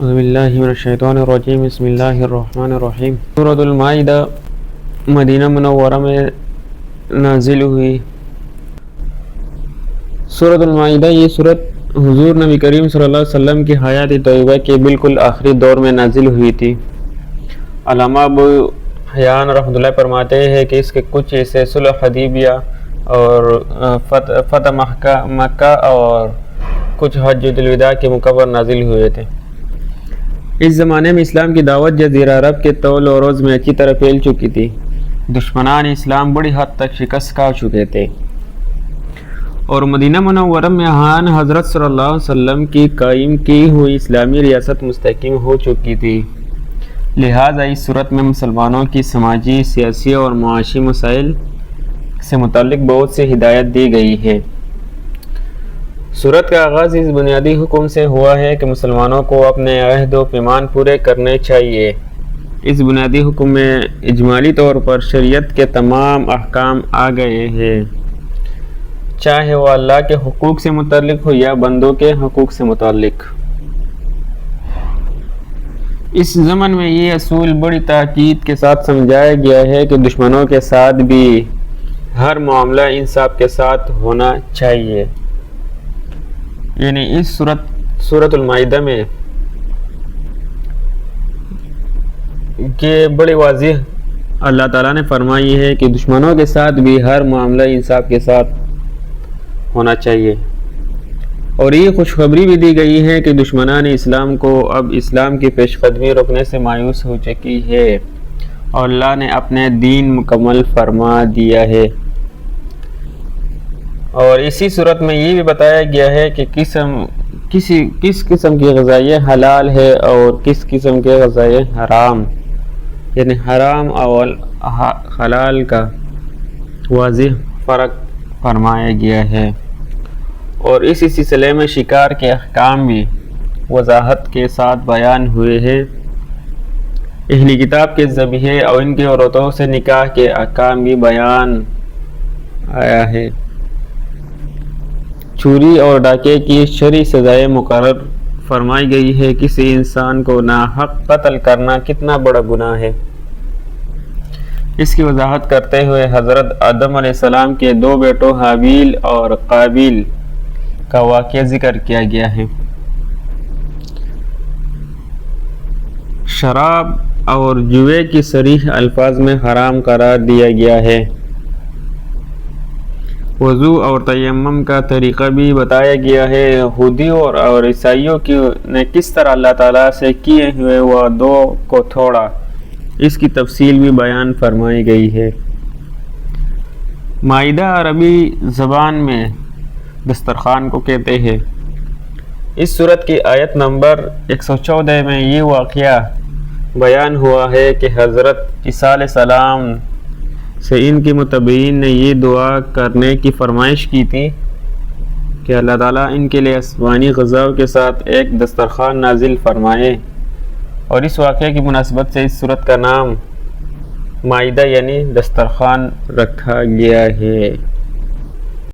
اعوذ باللہ من الشیطان الرجیم بسم اللہ الرحمن الرحیم۔ سورۃ المائدہ مدینہ منورہ میں نازل ہوئی۔ سورۃ المائدہ یہ سورت حضور نبی کریم صلی اللہ علیہ وسلم کی حیات طیبہ کے بالکل آخری دور میں نازل ہوئی تھی۔ علامہ ابو حیان رحمۃ اللہ فرماتے ہیں کہ اس کے کچھ حصے صلح حدیبیہ اور فتح مکہ اور کچھ حجۃ الوداع کے موقع پر نازل ہوئے تھے۔ اس زمانے میں اسلام کی دعوت جزیرہ عرب کے طول و عرض میں اچھی طرح پھیل چکی تھی۔ دشمنان اسلام بڑی حد تک شکست کھا چکے تھے اور مدینہ منورہ میں حضرت صلی اللہ علیہ وسلم کی قائم کی ہوئی اسلامی ریاست مستحکم ہو چکی تھی۔ لہٰذا اس صورت میں مسلمانوں کی سماجی، سیاسی اور معاشی مسائل سے متعلق بہت سی ہدایت دی گئی ہے۔ سورت کا آغاز اس بنیادی حکم سے ہوا ہے کہ مسلمانوں کو اپنے عہد و پیمان پورے کرنے چاہیے۔ اس بنیادی حکم میں اجمالی طور پر شریعت کے تمام احکام آ گئے ہیں، چاہے وہ اللہ کے حقوق سے متعلق ہو یا بندوں کے حقوق سے متعلق۔ اس ضمن میں یہ اصول بڑی تاکید کے ساتھ سمجھایا گیا ہے کہ دشمنوں کے ساتھ بھی ہر معاملہ انصاف کے ساتھ ہونا چاہیے۔ یعنی اس سورۃ المائدہ میں کہ بڑی واضح اللہ تعالیٰ نے فرمائی ہے کہ دشمنوں کے ساتھ بھی ہر معاملہ انصاف کے ساتھ ہونا چاہیے، اور یہ خوشخبری بھی دی گئی ہے کہ دشمنان اسلام کو اب اسلام کی پیش قدمی روکنے سے مایوس ہو چکی ہے اور اللہ نے اپنے دین مکمل فرما دیا ہے۔ اور اسی صورت میں یہ بھی بتایا گیا ہے کہ کس قسم کی غذائیں حلال ہے اور کس قسم کے غذائیں حرام، یعنی حرام اور حلال کا واضح فرق فرمایا گیا ہے۔ اور اسی سلسلے میں شکار کے احکام بھی وضاحت کے ساتھ بیان ہوئے ہیں۔ اہل کتاب کے ذبیحے اور ان کی عورتوں سے نکاح کے احکام بھی بیان آیا ہے۔ چوری اور ڈاکے کی شرعی سزائیں مقرر فرمائی گئی ہے۔ کسی انسان کو ناحق قتل کرنا کتنا بڑا گناہ ہے، اس کی وضاحت کرتے ہوئے حضرت آدم علیہ السلام کے دو بیٹوں حابیل اور قابیل کا واقعہ ذکر کیا گیا ہے۔ شراب اور جوے کی صریح الفاظ میں حرام قرار دیا گیا ہے۔ وضو اور تیمم کا طریقہ بھی بتایا گیا ہے۔ یہودیوں اور عیسائیوں نے کس طرح اللہ تعالیٰ سے کیے ہوئے وعدوں کو توڑا، اس کی تفصیل بھی بیان فرمائی گئی ہے۔ مائدہ عربی زبان میں دسترخوان کو کہتے ہیں۔ اس سورت کی آیت نمبر 114 میں یہ واقعہ بیان ہوا ہے کہ حضرت عیسیٰ علیہ السلام سے ان کے متبعین نے یہ دعا کرنے کی فرمائش کی تھی کہ اللہ تعالیٰ ان کے لیے آسمانی غذاؤں کے ساتھ ایک دسترخوان نازل فرمائے، اور اس واقعے کی مناسبت سے اس سورت کا نام مائدہ یعنی دسترخوان رکھا گیا ہے۔